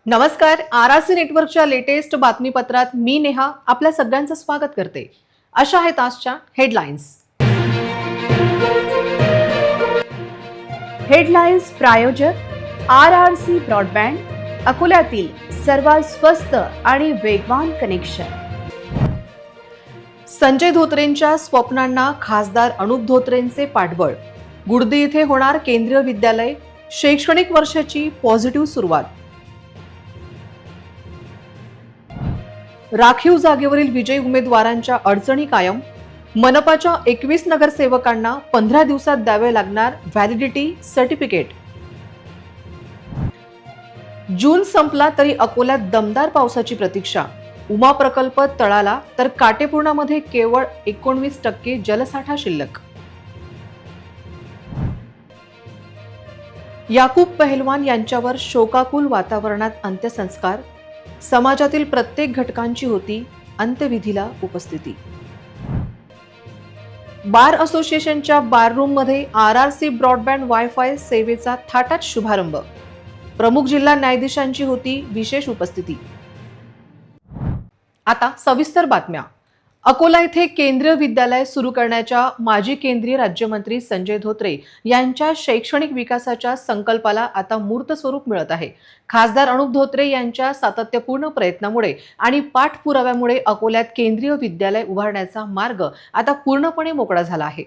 नमस्कार. आरआरसी नेटवर्कच्या लेटेस्ट बातमीपत्रात मी नेहा आपल्या सगळ्यांचं स्वागत करते. अशा आहेत आजच्या हेडलाईन्स. हेडलाईन्स प्रायोजक आरआरसी ब्रॉडबँड, अकोल्यातील सर्वात स्वस्त आणि वेगवान कनेक्शन. संजय धोत्रेंच्या स्वप्नांना खासदार अनुप धोत्रेंचे पाठबळ. गुडदी येथे होणार केंद्रीय विद्यालय, शैक्षणिक वर्षाची पॉझिटिव्ह सुरुवात. राखीव जागेवरील विजयी उमेदवारांच्या अडचणी कायम. मनपाच्या 21 नगरसेवकांना 15 दिवसात द्यावे लागणार व्हॅलिडिटी सर्टिफिकेट. जून संपला तरी अकोल्यात दमदार पावसाची प्रतीक्षा. उमा प्रकल्प तळाला तर काटेपूर्णामध्ये केवळ 19% जलसाठा शिल्लक. याकूब पहलवान यांच्यावर शोकाकुल वातावरणात अंत्यसंस्कार. समाजातील प्रत्येक घटकांची होती अंत्यविधीला उपस्थिती. बार असोसिएशनच्या बाररूममध्ये आरआरसी ब्रॉडबँड वायफाय सेवेचा थाटात शुभारंभ. प्रमुख जिल्हा न्यायाधीशांची होती विशेष उपस्थिती. आता सविस्तर बातम्या. अकोला येथे केंद्रीय विद्यालय सुरू करण्याच्या माजी केंद्रीय राज्यमंत्री संजय धोत्रे यांच्या शैक्षणिक विकासाच्या संकल्पाला आता मूर्त स्वरूप मिळत आहे. खासदार अनुप धोत्रे यांच्या सातत्यपूर्ण प्रयत्नामुळे आणि पाठपुराव्यामुळे अकोल्यात केंद्रीय विद्यालय उभारण्याचा मार्ग आता पूर्णपणे मोकळा झाला आहे.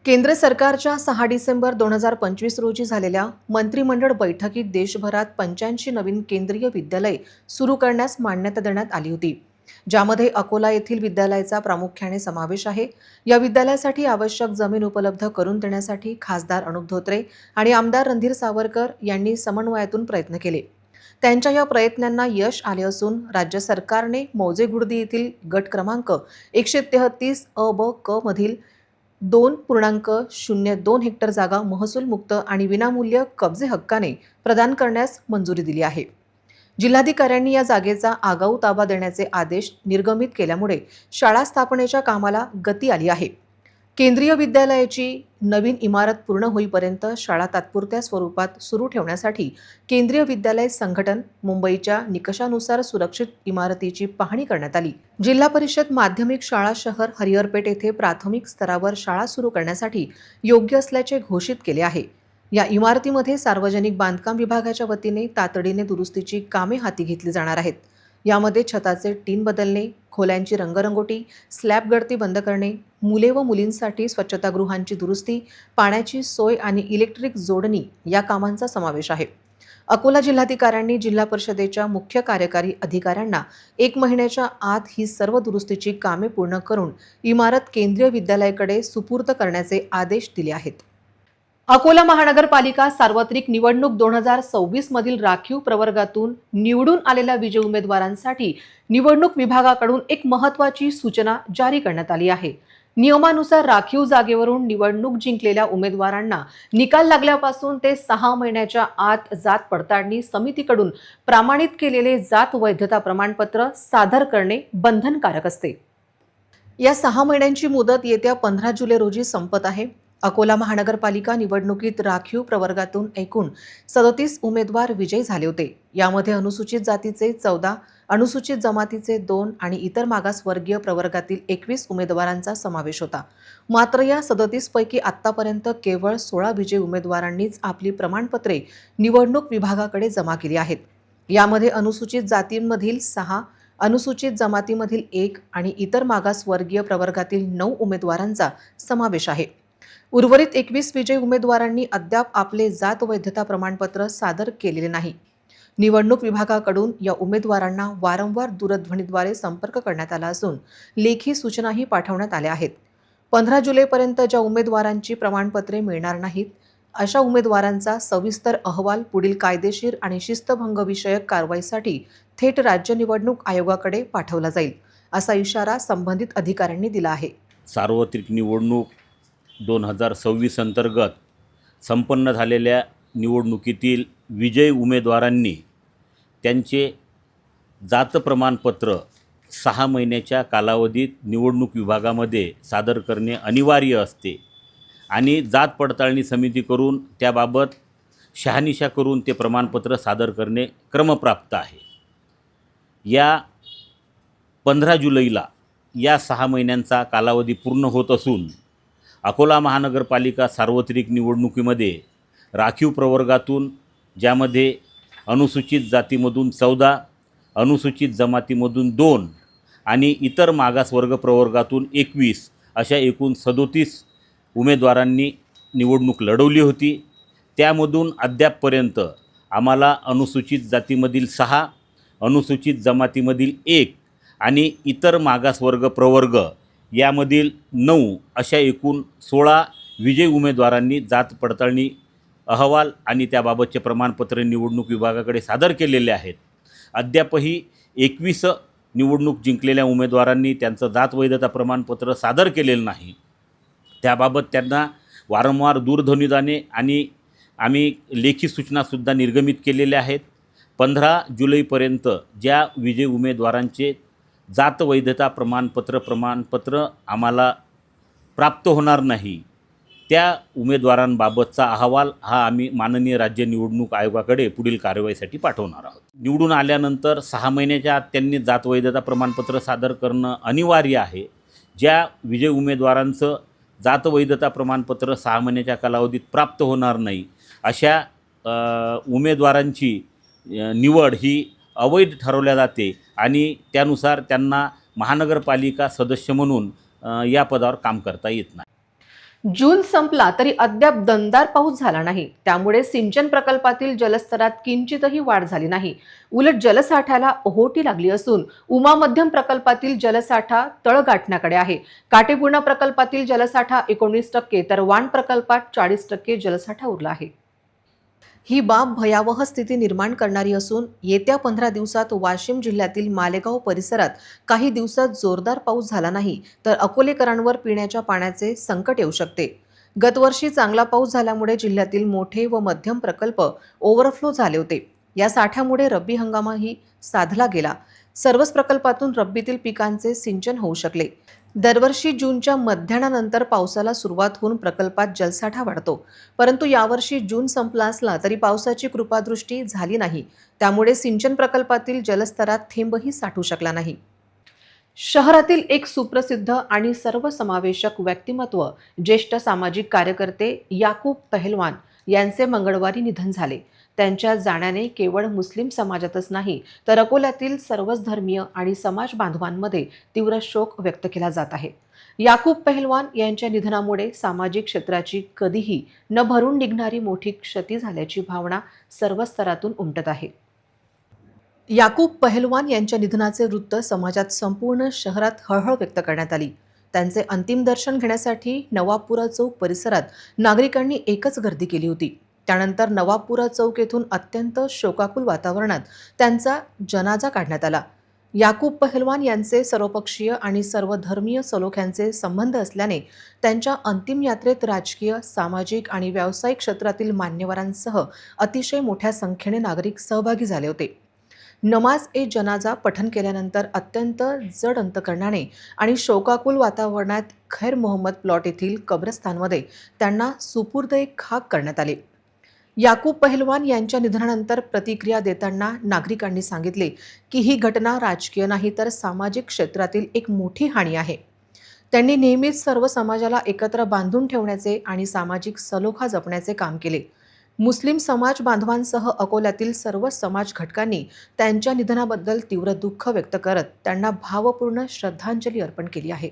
केंद्र सरकारच्या 6 डिसेंबर 2025 रोजी झालेल्या मंत्रिमंडळ बैठकीत देशभरात 85 नवीन केंद्रीय विद्यालय सुरू करण्यास मान्यता देण्यात आली होती, ज्यामध्ये अकोला येथील विद्यालयाचा प्रामुख्याने समावेश आहे. या विद्यालयासाठी आवश्यक जमीन उपलब्ध करून देण्यासाठी खासदार अनुप धोत्रे आणि आमदार रणधीर सावरकर यांनी समन्वयातून प्रयत्न केले. त्यांच्या या प्रयत्नांना यश आले असून राज्य सरकारने मौजे गुडदी येथील गट क्रमांक 133 अ ब क मधील 2.02 हेक्टर जागा महसूल मुक्त आणि विनामूल्य कब्जे हक्काने प्रदान करण्यास मंजुरी दिली आहे. जिल्हाधिकाऱ्यांनी या जागेचा आगाऊ ताबा देण्याचे आदेश निर्गमित केल्यामुळे शाळा स्थापनेच्या कामाला गती आली आहे. केंद्रीय विद्यालयाची नवीन इमारत पूर्ण होईपर्यंत शाळा तात्पुरत्या स्वरूपात सुरू ठेवण्यासाठी केंद्रीय विद्यालय संघटन मुंबईच्या निकषानुसार सुरक्षित इमारतीची पाहणी करण्यात आली. जिल्हा परिषद माध्यमिक शाळा शहर हरिहरपेठ येथे प्राथमिक स्तरावर शाळा सुरू करण्यासाठी योग्य असल्याचे घोषित केले आहे. या इमारतीमध्ये सार्वजनिक बांधकाम विभागाच्या वतीने तातडीने दुरुस्तीची कामे हाती घेतली जाणार आहेत. यामध्ये छताचे टीन बदलणे, खोल्यांची रंगरंगोटी, स्लॅब गळती बंद करणे, मुले व मुलींसाठी स्वच्छतागृहांची दुरुस्ती, पाण्याची सोय आणि इलेक्ट्रिक जोडणी या कामांचा समावेश आहे. अकोला जिल्हाधिकाऱ्यांनी जिल्हा परिषदेच्या मुख्य कार्यकारी अधिकाऱ्यांना 1 महिन्याच्या आत ही सर्व दुरुस्तीची कामे पूर्ण करून इमारत केंद्रीय विद्यालयाकडे सुपूर्द करण्याचे आदेश दिले आहेत. अकोला महानगरपालिका सार्वत्रिक निवडणूक 2026 मधील राखीव प्रवर्गातून निवडून आलेल्या विजयी उमेदवारांसाठी निवडणूक विभागाकडून एक महत्त्वाची सूचना जारी करण्यात आली आहे. नियमानुसार राखीव जागेवरून निवडणूक जिंकलेल्या उमेदवारांना निकाल लागल्यापासून ते 6 महिन्याच्या आत जात पडताळणी समितीकडून प्रमाणित केलेले जात वैधता प्रमाणपत्र सादर करणे बंधनकारक असते. या 6 महिन्यांची मुदत येत्या 15 जुलै रोजी संपत आहे. अकोला महानगरपालिका निवडणुकीत राखीव प्रवर्गातून एकूण 37 उमेदवार विजयी झाले होते. यामध्ये अनुसूचित जातीचे 14, अनुसूचित जमातीचे 2 आणि इतर मागासवर्गीय प्रवर्गातील 21 उमेदवारांचा समावेश होता. मात्र या 37 पैकी आतापर्यंत केवळ 16 विजयी उमेदवारांनीच आपली प्रमाणपत्रे निवडणूक विभागाकडे जमा केली आहेत. यामध्ये अनुसूचित जातींमधील 6, अनुसूचित जमातीमधील 1 आणि इतर मागासवर्गीय प्रवर्गातील 9 उमेदवारांचा समावेश आहे. उर्वरित 21 विजयी उमेदवारांनी अद्याप आपले जात वैधता प्रमाणपत्र सादर केलेले नाही. निवडणूक विभागाकडून या उमेदवारांना वारंवार दूरध्वनीद्वारे संपर्क करण्यात आला असून लेखी सूचनाही पाठवण्यात आल्या आहेत. 15 जुलैपर्यंत ज्या उमेदवारांची प्रमाणपत्रे मिळणार नाहीत, अशा उमेदवारांचा सविस्तर अहवाल पुढील कायदेशीर आणि शिस्तभंग विषयक कारवाईसाठी थेट राज्य निवडणूक आयोगाकडे पाठवला जाईल, असा इशारा संबंधित अधिकाऱ्यांनी दिला आहे. सार्वत्रिक निवडणूक 2026 अंतर्गत संपन्न झालेल्या निवडणुकीतील विजयी उमेदवारांनी त्यांचे जात प्रमाणपत्र 6 महिन्याच्या कालावधीत निवडणूक विभागामध्ये सादर करणे अनिवार्य असते आणि जात पडताळणी समिती करून त्याबाबत शहानिशा करून ते प्रमाणपत्र सादर करणे क्रमप्राप्त आहे. या 15 जुलैला या 6 महिन्यांचा कालावधी पूर्ण होत असून अकोला महानगरपालिका सार्वत्रिक निवडणुकीमध्ये राखीव प्रवर्गातून, ज्यामध्ये अनुसूचित जातीमधून 14, अनुसूचित जमातीमधून 2 आणि इतर मागासवर्ग प्रवर्गातून 21 अशा एकूण 37 उमेदवारांनी निवडणूक लढवली होती. त्यामधून अद्यापपर्यंत आम्हाला अनुसूचित जातीमधील 6, अनुसूचित जमातीमधील 1 आणि इतर मागासवर्ग प्रवर्ग यामधील 9 अशा एकूण 16 विजयी उमेदवारांनी जात पडताळणी अहवाल आणि त्याबाबतचे प्रमाणपत्र निवडणूक विभागाकडे सादर केलेले आहेत. अद्यापही 21 निवडणूक जिंकलेल्या उमेदवारांनी त्यांचं जात वैधता प्रमाणपत्र सादर केलेलं नाही. त्याबाबत त्यांना वारंवार दूरध्वनीद्वारे आणि आम्ही लेखी सूचनासुद्धा निर्गमित केलेल्या आहेत. 15 जुलैपर्यंत ज्या विजयी उमेदवारांचे जात वैधता प्रमाणपत्र आम्हाला प्राप्त होणार नाही, त्या उमेदवारांबाबतचा अहवाल हा आम्ही माननीय राज्य निवडणूक आयोगाकडे पुढील कारवाईसाठी पाठवणार आहोत. निवडून आल्यानंतर 6 महिन्याच्या आत त्यांनी जात वैधता प्रमाणपत्र सादर करणं अनिवार्य आहे. ज्या विजयी उमेदवारांचं जात वैधता प्रमाणपत्र 6 महिन्याच्या कालावधीत प्राप्त होणार नाही, अशा उमेदवारांची निवड ही अवैध ठरवल्या जाते आणि त्यानुसार त्यांना महानगरपालिका सदस्य म्हणून या पदावर काम करता येत नाही. जून संपला तरी अद्याप दमदार पाऊस झाला नाही. त्यामुळे सिंचन प्रकल्पातील जलस्तरात किंचितही वाढ झाली नाही. उलट जलसाठ्याला ओहोटी लागली असून उमा मध्यम प्रकल्पातील जलसाठा तळ गाठण्याकडे आहे. काटेपूर्णा प्रकल्पातील जलसाठा 19% तर वाण प्रकल्पात 40% जलसाठा उरला आहे. ही बाब भयावह स्थिती निर्माण करणारी असून येत्या 15 दिवसात वाशिम जिल्ह्यातील मालेगाव परिसरात काही दिवसात जोरदार पाऊस झाला नाही तर अकोलेकरांवर पिण्याच्या पाण्याचे संकट येऊ शकते. गतवर्षी चांगला पाऊस झाल्यामुळे जिल्ह्यातील मोठे व मध्यम प्रकल्प ओव्हरफ्लो झाले होते. या साठ्यामुळे रब्बी हंगामही साधला गेला. सर्वच प्रकल्पातून रब्बीतील पिकांचे सिंचन होऊ शकले. दरवर्षी जूनच्या मध्याह्नानंतर पावसाला सुरुवात होऊन प्रकल्पात जलसाठा वाढतो, परंतु यावर्षी जून संपला असला तरी पावसाची कृपादृष्टी झाली नाही. त्यामुळे सिंचन प्रकल्पातील जलस्तरात थेंबही साठू शकला नाही. शहरातील एक सुप्रसिद्ध आणि सर्वसमावेशक व्यक्तिमत्व, ज्येष्ठ सामाजिक कार्यकर्ते याकूब पहलवान यांचे मंगळवारी निधन झाले. त्यांच्या जाण्याने केवळ मुस्लिम समाजातच नाही तर अकोल्यातील सर्वच धर्मीय आणि समाज बांधवांमध्ये तीव्र शोक व्यक्त केला जात आहे. याकूब पहलवान यांच्या निधनामुळे सामाजिक क्षेत्राची कधीही न भरून निघणारी मोठी क्षती झाल्याची भावना सर्व स्तरातून उमटत आहे. याकूब पहलवान यांच्या निधनाचे वृत्त समाजात संपूर्ण शहरात हळहळ व्यक्त करण्यात आली. त्यांचे अंतिम दर्शन घेण्यासाठी नवाबपुरा चौक परिसरात नागरिकांनी एकच गर्दी केली होती. त्यानंतर नवाबपुरा चौक येथून अत्यंत शोकाकुल वातावरणात त्यांचा जनाजा काढण्यात आला. याकूब पहलवान यांचे सर्वपक्षीय आणि सर्वधर्मीय सलोख्यांचे संबंध असल्याने त्यांच्या अंतिम यात्रेत राजकीय, सामाजिक आणि व्यावसायिक क्षेत्रातील मान्यवरांसह अतिशय मोठ्या संख्येने नागरिक सहभागी झाले होते. नमाज ए जनाजा पठण केल्यानंतर अत्यंत जड अंतकरणाने आणि शोकाकुल वातावरणात खैर मोहम्मद प्लॉट येथील कब्रस्थानमध्ये त्यांना सुपूर्द खाक करण्यात आले. याकूब पहलवान यांच्या निधनानंतर प्रतिक्रिया देताना नागरिकांनी सांगितले की ही घटना राजकीय नाही तर सामाजिक क्षेत्रातील एक मोठी हानी आहे. त्यांनी नेहमीच सर्व समाजाला एकत्र बांधून ठेवण्याचे आणि सामाजिक सलोखा जपण्याचे काम केले. मुस्लिम समाज बांधवांसह अकोल्यातील सर्व समाज घटकांनी त्यांच्या निधनाबद्दल तीव्र दुःख व्यक्त करत त्यांना भावपूर्ण श्रद्धांजली अर्पण केली आहे.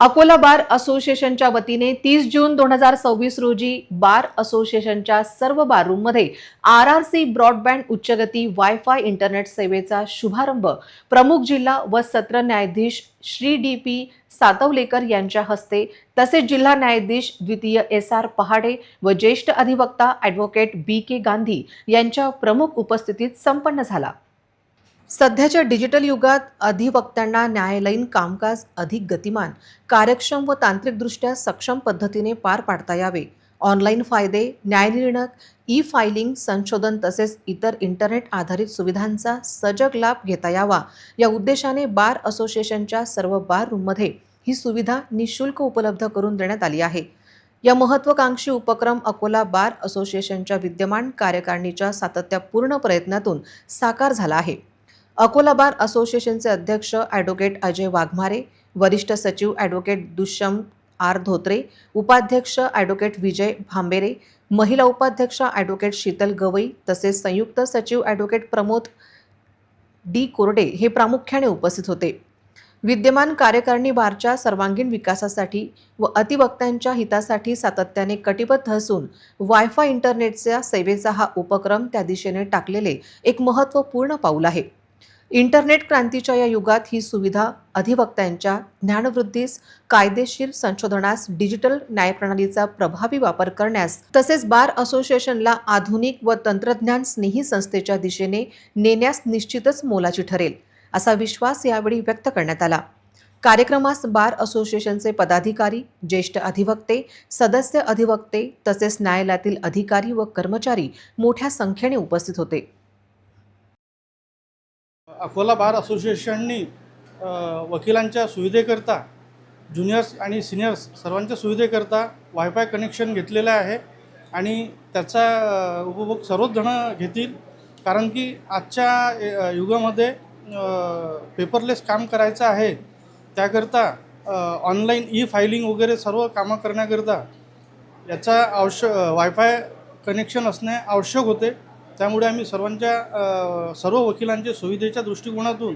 अकोला बार असोसिएशनच्या वतीने 30 जून 2026 रोजी बार असोसिएशनच्या सर्व बाररूममध्ये RRC ब्रॉडबँड उच्चगती वायफाय इंटरनेट सेवेचा शुभारंभ प्रमुख जिल्हा व सत्र न्यायाधीश श्री DP सातवलेकर यांच्या हस्ते तसेच जिल्हा न्यायाधीश द्वितीय SR पहाडे व ज्येष्ठ अधिवक्ता ॲडव्होकेट BK गांधी यांच्या प्रमुख उपस्थितीत संपन्न झाला. सध्याच्या डिजिटल युगात अधिवक्त्यांना न्यायालयीन कामकाज अधिक गतिमान, कार्यक्षम व तांत्रिकदृष्ट्या सक्षम पद्धतीने पार पाडता यावे, ऑनलाईन फायदे, न्यायनिर्णय, ई-फायलिंग, संशोधन तसेच इतर इंटरनेट आधारित सुविधांचा सजग लाभ घेता यावा या उद्देशाने बार असोसिएशनच्या सर्व बार रूममध्ये ही सुविधा निःशुल्क उपलब्ध करून देण्यात आली आहे. या महत्त्वाकांक्षी उपक्रम अकोला बार असोसिएशनच्या विद्यमान कार्यकारिणीच्या सातत्यपूर्ण प्रयत्नातून साकार झाला आहे. अकोला बार असोसिएशनचे अध्यक्ष ॲडव्होकेट अजय वाघमारे, वरिष्ठ सचिव ॲडव्होकेट दुष्यंत आर धोत्रे, उपाध्यक्ष ॲडव्होकेट विजय भांबेरे, महिला उपाध्यक्ष ॲडव्होकेट शीतल गवई तसेच संयुक्त सचिव ॲडव्होकेट प्रमोद डी कोरडे हे प्रामुख्याने उपस्थित होते. विद्यमान कार्यकारिणी बारच्या सर्वांगीण विकासासाठी व अतिवक्त्यांच्या हितासाठी सातत्याने कटिबद्ध असून वायफाय इंटरनेटच्या सेवेचा हा उपक्रम त्या दिशेने टाकलेले एक महत्त्वपूर्ण पाऊल आहे. इंटरनेट क्रांतीच्या या युगात ही सुविधा अधिवक्त्यांच्या ज्ञानवृद्धीस, कायदेशीर संशोधनास, डिजिटल न्यायप्रणालीचा प्रभावी वापर करण्यास तसेच बार असोसिएशनला आधुनिक व तंत्रज्ञान स्नेही संस्थेच्या दिशेने नेण्यास निश्चितच मोलाची ठरेल, असा विश्वास यावेळी व्यक्त करण्यात आला. कार्यक्रमास बार असोसिएशनचे पदाधिकारी, ज्येष्ठ अधिवक्ते, सदस्य अधिवक्ते तसेच न्यायालयातील अधिकारी व कर्मचारी मोठ्या संख्येने उपस्थित होते. अकोला बार असोसिएशननी वकिलांच्या सुविधेकरता, ज्युनियर्स आणि सिनियर्स सर्वांच्या सुविधेकरता वायफाय कनेक्शन घेतलेलं आहे आणि त्याचा उपभोग सर्वच जणं घेतील. कारण की आजच्या युगामध्ये पेपरलेस काम करायचं आहे, त्याकरता ऑनलाईन ई फायलिंग वगैरे सर्व कामं करण्याकरता याचा वायफाय कनेक्शन असणे आवश्यक होते. त्यामुळे आम्ही सर्व वकिलांच्या सुविधेच्या दृष्टिकोनातून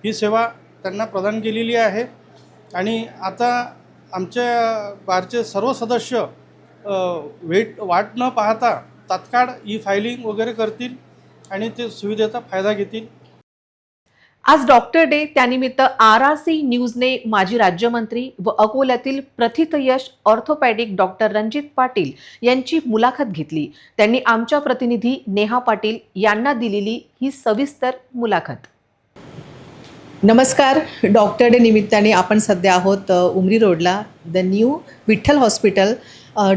ही सेवा त्यांना प्रदान केलेली आहे आणि आता आमच्या बारचे सर्व सदस्य वाट न पाहता तात्काळ ई फायलिंग वगैरे करतील आणि ते सुविधेचा फायदा घेतील. आज डॉक्टर डे त्यानिमित्त RRC न्यूजने माजी राज्यमंत्री व अकोल्यातील प्रथितयश ऑर्थोपॅडिक डॉक्टर रणजित पाटील यांची मुलाखत घेतली. त्यांनी आमच्या प्रतिनिधी नेहा पाटील यांना दिलेली ही सविस्तर मुलाखत. नमस्कार. डॉक्टर डे निमित्ताने आपण सध्या आहोत उमरी रोडला the new Vitthal hospital.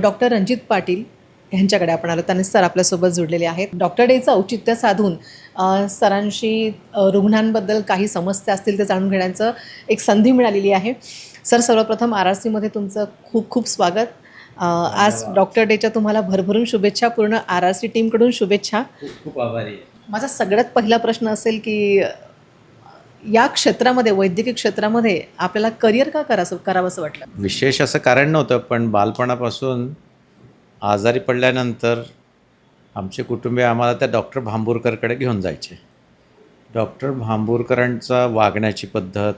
Doctor Ranjit Patil यांच्याकडे आपण आलो. त्यांनी सर आपल्यासोबत जुडलेले आहेत. डॉक्टर डेचं औचित्य साधून सरांशी रुग्णांबद्दल काही समस्या असतील ते जाणून घेण्याचं एक संधी मिळालेली आहे. सर, सर्वप्रथम RRCमध्ये तुमचं खूप खूप स्वागत. आज डॉक्टर डेच्या तुम्हाला भरभरून शुभेच्छा. पूर्ण RRC टीमकडून शुभेच्छा. खूप आभारी आहे. माझा सगळ्यात पहिला प्रश्न असेल की या क्षेत्रामध्ये, वैद्यकीय क्षेत्रामध्ये आपल्याला करिअर का करावंसं वाटलं? विशेष असं कारण नव्हतं, पण बालपणापासून आजारी पडल्यानंतर आमचे कुटुंबीय आम्हाला त्या डॉक्टर भांबुरकरकडे घेऊन जायचे. डॉक्टर भांबुरकरांचा वागण्याची पद्धत,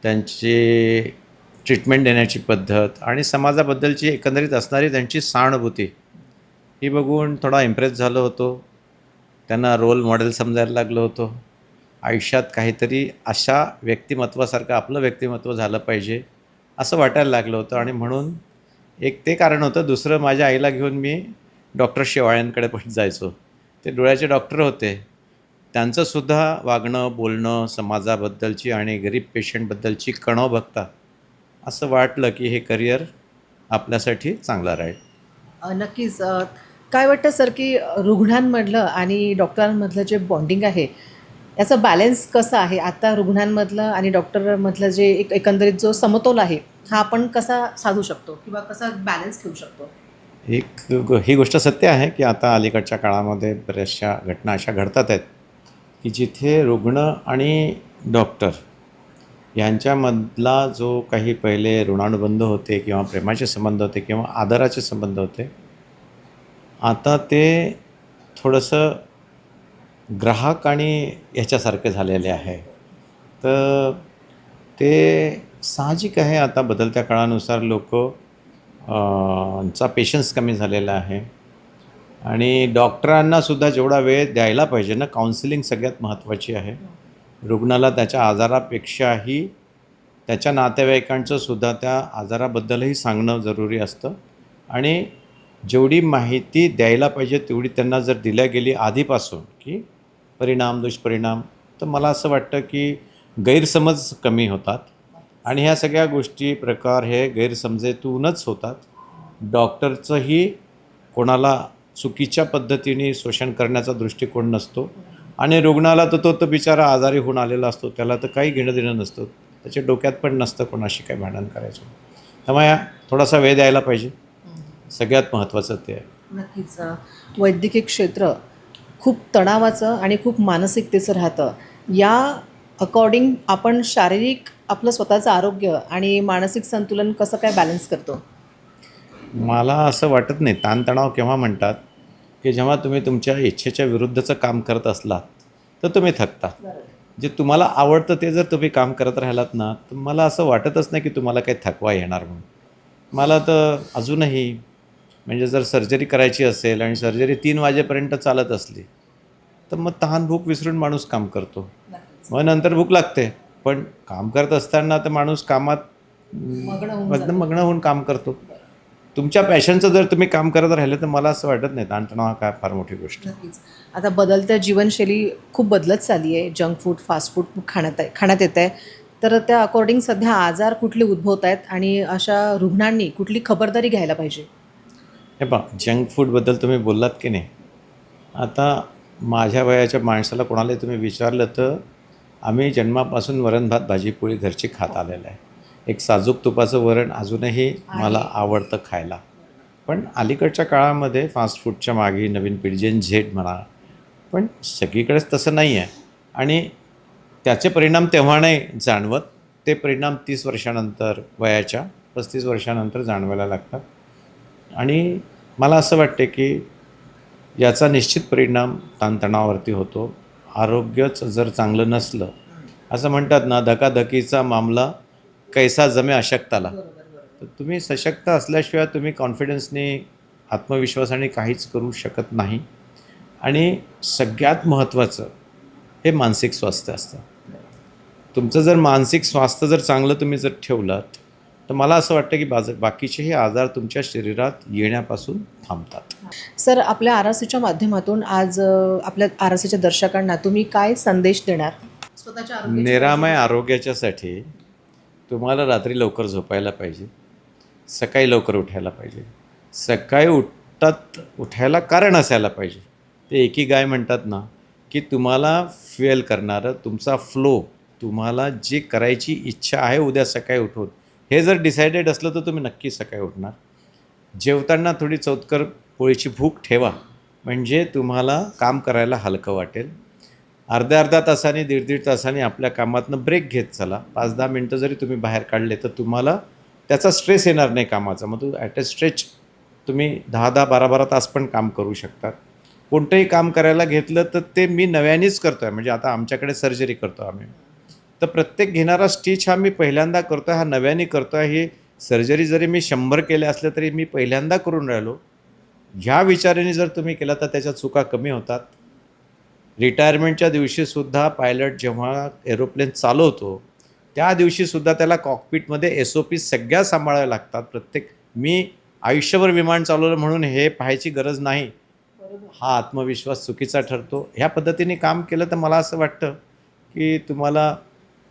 त्यांची ट्रीटमेंट देण्याची पद्धत आणि समाजाबद्दलची एकंदरीत असणारी त्यांची सहानुभूती ही बघून थोडा इम्प्रेस झालो होतो. त्यांना रोल मॉडेल समजायला लागलो होतो. आयुष्यात काहीतरी अशा व्यक्तिमत्वासारखं आपलं व्यक्तिमत्व झालं पाहिजे असं वाटायला लागलं होतं आणि म्हणून एक ते कारण होतं. दुसरं, माझ्या आईला घेऊन मी डॉक्टर शेवाळ्यांकडे पण जायचो. ते डोळ्याचे डॉक्टर होते. त्यांचंसुद्धा वागणं, बोलणं, समाजाबद्दलची आणि गरीब पेशंटबद्दलची कणव बघता असं वाटलं की हे करिअर आपल्यासाठी चांगलं राहील. नक्कीच. काय वाटतं सर की रुग्णांमधलं आणि डॉक्टरांमधलं जे बॉन्डिंग आहे याचं बॅलन्स कसं आहे आता रुग्णांमधलं आणि डॉक्टरमधलं जे एकंदरीत जो समतोल आहे हा आपण कसा साधू शकतो किंवा कसा बॅलन्स ठेवू शकतो? ही गोष्ट सत्य आहे की आता अलीकडच्या काळामध्ये बऱ्याचशा घटना अशा घडतात आहेत की जिथे रुग्ण आणि डॉक्टर यांच्यामधला जो काही पहिले ऋणानुबंध होते किंवा प्रेमाचे संबंध होते किंवा आदराचे संबंध होते, आता ते थोडंसं ग्राहक आणि ह्याच्यासारखे झालेले आहे. तर ते साहजिक आहे. आता बदलत्या काळानुसार चा पेशन्स कमी झालेला आहे आणि डॉक्टरांनासुद्धा जेवढा वेळ द्यायला पाहिजे ना, काउन्सिलिंग सगळ्यात महत्त्वाची आहे. रुग्णाला त्याच्या आजारापेक्षाही त्याच्या नातेवाईकांचंसुद्धा त्या आजाराबद्दलही सांगणं जरुरी असतं आणि जेवढी माहिती द्यायला पाहिजे तेवढी त्यांना जर दिल्या गेली आधीपासून की परिणाम, दुष्परिणाम, तर मला असं वाटतं की गैरसमज कमी होतात आणि ह्या सगळ्या गोष्टी, प्रकार हे गैरसमजेतूनच होतात. डॉक्टरचंही कोणाला चुकीच्या पद्धतीने शोषण करण्याचा दृष्टिकोन नसतो आणि रुग्णाला तो बिचारा आजारी होऊन आलेला असतो, त्याला तर काही घेणं देणं नसतं, त्याच्या डोक्यात पण नसतं कोणाशी काय भांडण करायचं. त्यामुळे थोडासा वेळ द्यायला पाहिजे सगळ्यात महत्त्वाचं ते आहे. नक्कीच वैद्यकीय क्षेत्र खूप तणावाचं आणि खूप मानसिकतेचं राहतं. या अकॉर्डिंग आपण शारीरिक आपलं स्वतःचं आरोग्य आणि मानसिक संतुलन कसं काय बॅलन्स करतो? मला असं वाटत नाही. ताणतणाव केव्हा म्हणतात, की जेव्हा तुम्ही तुमच्या इच्छेच्या विरुद्धचं काम करत असलात तर तुम्ही थकता. जे तुम्हाला आवडतं ते जर तुम्ही काम करत राहिलात ना, तर मला असं वाटतच नाही की तुम्हाला काही थकवा येणार म्हणून. मला तर अजूनही म्हणजे जर सर्जरी करायची असेल आणि सर्जरी 3 वाजेपर्यंत चालत असली तर मग तहान भूक विसरून माणूस काम करतो. मग नंतर भूक लागते, पण काम करत असताना तर माणूस कामात एकदम मग्न होऊन काम करतो. तुमच्या पॅशनचं जर तुम्ही काम करत राहिले तर मला असं वाटत नाही ताणतणाव हा काय फार मोठी गोष्ट आहे. नक्कीच. आता बदलत्या जीवनशैली खूप बदलत चालली आहे. जंक फूड, फास्ट फूड खूप खाण्यात येत आहे. तर त्या अकॉर्डिंग सध्या आजार कुठले उद्भवत आहेत आणि अशा रुग्णांनी कुठली खबरदारी घ्यायला पाहिजे? हे पहा, जंक फूडबद्दल तुम्ही बोललात की नाही. आता माझ्या वयाच्या माणसाला कोणालाही तुम्ही विचारलं तर आम्ही जन्मापासून वरण भात भाजी पोळी घरची खात आलेलं आहे. एक साजूक तुपाचं वरण अजूनही मला आवडतं खायला. पण अलीकडच्या काळामध्ये फास्ट फूडच्या मागे नवीन पिढी जेन झेड म्हणा, पण सगळीकडेच तसं नाही आहे आणि त्याचे परिणाम तेव्हा नाही जाणवत. ते परिणाम 30 वर्षानंतर, वयाच्या 35 वर्षानंतर जाणवायला लागतात. आणि मला असं वाटते की याचा निश्चित परिणाम ताणतणावावरती होतो. आरोग्यच जर चांगलं नसलं, असं म्हणतात ना, धकाधकीचा मामला कैसा जमे अशक्ताला. तर तुम्ही सशक्त असल्याशिवाय तुम्ही कॉन्फिडन्सने, आत्मविश्वासाने काहीच करू शकत नाही. आणि सगळ्यात महत्त्वाचं हे मानसिक स्वास्थ्य असतं. तुमचं जर मानसिक स्वास्थ्य जर चांगलं तुम्ही जर ठेवलात तर मला असं वाटतं की बाकीचेही आजार तुमच्या शरीरात येण्यापासून थांबतात. सर, आपल्या आरसीच्या माध्यमातून आज आपल्या आरसीच्या दर्शकांना तुम्ही काय संदेश देणार? स्वतःच्या निरामय आरोग्याच्यासाठी तुम्हाला रात्री लवकर झोपायला पाहिजे, सकाळी लवकर उठायला पाहिजे. सकाळी उठायला कारण असायला पाहिजे. ते एकीगाय म्हणतात ना, की तुम्हाला फ्युएल करणारं तुमचा फ्लो, तुम्हाला जी करायची इच्छा आहे उद्या सकाळी उठून, हे जर डिसायडेड असलं तर तुम्ही नक्की सकाळी उठणार. जेवताना थोडी चौतकर पोळीची भूक ठेवा, म्हणजे तुम्हाला काम करायला हलकं वाटेल. अर्ध्या तासाने, दीड तासाने आपल्या कामातनं ब्रेक घेत चला. 5-10 मिनटं जरी तुम्ही बाहेर काढले तर तुम्हाला त्याचा स्ट्रेस येणार नाही कामाचा. मग ॲट अ स्ट्रेच तुम्ही 10-10, 12-12 तास पण काम करू शकतात. कोणतंही काम करायला घेतलं तर ते मी नव्यानेच करतो आहे. म्हणजे आता आमच्याकडे सर्जरी करतो आम्ही, तर प्रत्येक घेणारा स्टिच हा मी पहिल्यांदा करतो आहे, हा नव्याने करतो आहे. ही सर्जरी जरी मी 100 केल्या असल्या तरी मी पहिल्यांदा करून राहिलो. ह्या विचाराने जर तुम्ही केला तर त्याच्या चुका कमी होतात. रिटायरमेंटच्या दिवशीसुद्धा पायलट जेव्हा एरोप्लेन चालवतो त्या दिवशीसुद्धा त्याला कॉकपिटमध्ये SOP सगळ्या सांभाळाव्या लागतात. मी आयुष्यभर विमान चालवलं म्हणून हे पाहायची गरज नाही. हा आत्मविश्वास चुकीचा ठरतो. ह्या पद्धतीने काम केलं तर मला असं वाटतं की तुम्हाला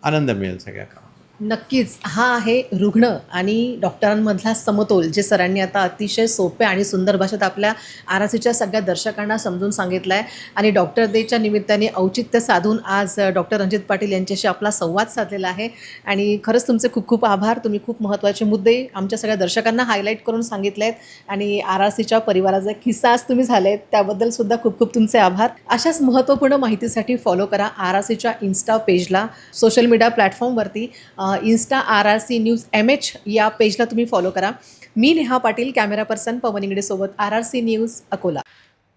आनंद मिळेल सगळ्या कामात. नक्कीच. हा आहे रुग्ण आणि डॉक्टरांमधला समतोल, जे सरांनी आता अतिशय सोप्या आणि सुंदर भाषेत आपल्या आरसीच्या सगळ्या दर्शकांना समजून सांगितलं आहे. आणि डॉक्टर डेच्या निमित्ताने औचित्य साधून आज डॉक्टर रणजित पाटील यांच्याशी आपला संवाद साधलेला आहे. आणि खरंच तुमचे खूप खूप आभार. तुम्ही खूप महत्त्वाचे मुद्दे आमच्या सगळ्या दर्शकांना हायलाईट करून सांगितले आहेत आणि आरसीच्या परिवाराचा एक हिस्सा आज तुम्ही झाले आहेत, त्याबद्दल सुद्धा खूप खूप तुमचे आभार. अशाच महत्त्वपूर्ण माहितीसाठी फॉलो करा आरसीच्या इन्स्टा पेजला, सोशल मीडिया प्लॅटफॉर्मवरती इन्स्टा RRC न्यूज MH या पेजला तुम्ही फॉलो करा. मी नेहा पाटील, कॅमेरा पर्सन पवन इंगडेसोबत, RRC न्यूज, अकोला.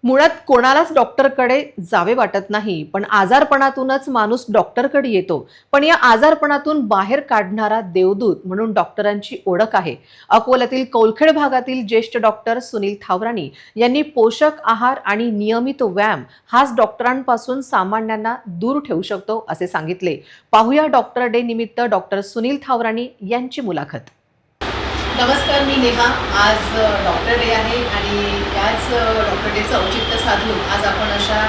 मुळात कोणालाच डॉक्टरकडे जावे वाटत नाही, पण आजारपणातूनच माणूस डॉक्टरकडे येतो. पण या आजारपणातून बाहेर काढणारा देवदूत म्हणून डॉक्टरांची ओळख आहे. अकोल्यातील कौलखेड भागातील ज्येष्ठ डॉक्टर सुनील थावराणी यांनी पोषक आहार आणि नियमित व्यायाम हाच डॉक्टरांपासून सामान्यांना दूर ठेवू शकतो असे सांगितले. पाहूया डॉक्टर डे निमित्त डॉक्टर सुनील थावराणी यांची मुलाखत. नमस्कार, मी नेहा. आज डॉक्टर डे आहे आणि याच डॉक्टर डेचं औचित्य साधून आज आपण अशा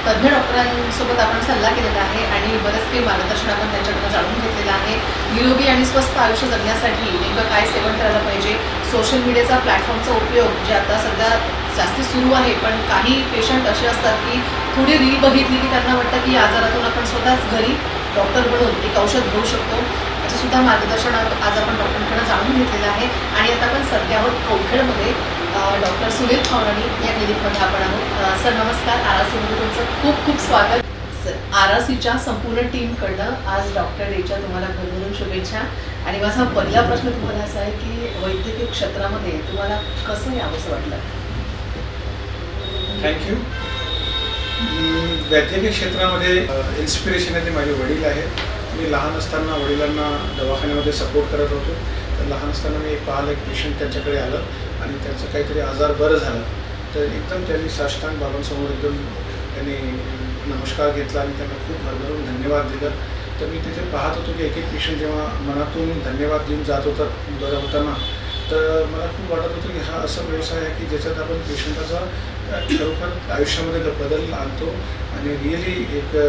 तज्ज्ञ डॉक्टरांसोबत आपण सल्ला केलेला आहे आणि बरंच काही मार्गदर्शन आपण त्यांच्याकडून जाणून घेतलेलं आहे. निरोगी आणि स्वस्थ आयुष्य जगण्यासाठी नेमकं काय सेवन करायला पाहिजे, सोशल मीडियाचा प्लॅटफॉर्मचा उपयोग जे आता सध्या जास्ती सुरू आहे, पण काही पेशंट असे असतात की थोडी रील बघितली की त्यांना वाटतं की आजारातून आपण स्वतःच घरी डॉक्टर बनून एक औषध घेऊ शकतो. याचं सुद्धा मार्गदर्शन आज आपण डॉक्टरांकडे जाणून घेतलेलं आहे. आणि आता आपण सध्या आहोत कवखेडमध्ये डॉक्टर सुनील थावराणी या क्लिनिकमध्ये आपण आहोत. सर नमस्कार. RRCमध्ये तुमचं खूप खूप स्वागत. सर RRCच्या संपूर्ण टीमकडनं आज डॉक्टर डेच्या तुम्हाला भरभरून शुभेच्छा. आणि माझा पहिला प्रश्न तुम्हाला असा आहे की वैद्यकीय क्षेत्रामध्ये तुम्हाला कसं यावंसं वाटलं? थँक्यू. वैद्यकीय क्षेत्रामध्ये इन्स्पिरेशन आहे ते माझे वडील आहेत. मी लहान असताना वडिलांना दवाखान्यामध्ये सपोर्ट करत होतो. तर लहान असताना मी पाहिलं एक पेशंट त्यांच्याकडे आलं आणि त्यांचं काहीतरी आजार बरं झालं. तर एकदम त्यांनी साष्टांग बाबांसमोर एकदम त्यांनी नमस्कार घेतला आणि त्यांना खूप भरभरून धन्यवाद दिलं. तर मी तिथे पाहत होतो की एक एक पेशंट जेव्हा मनातून धन्यवाद देऊन जात होतं बरं होताना, तर मला खूप वाटत होतं की हा असा व्यवसाय आहे की ज्याच्यात आपण पेशंटाचा खरोखर आयुष्यामध्ये बदल आणतो आणि रिअली एक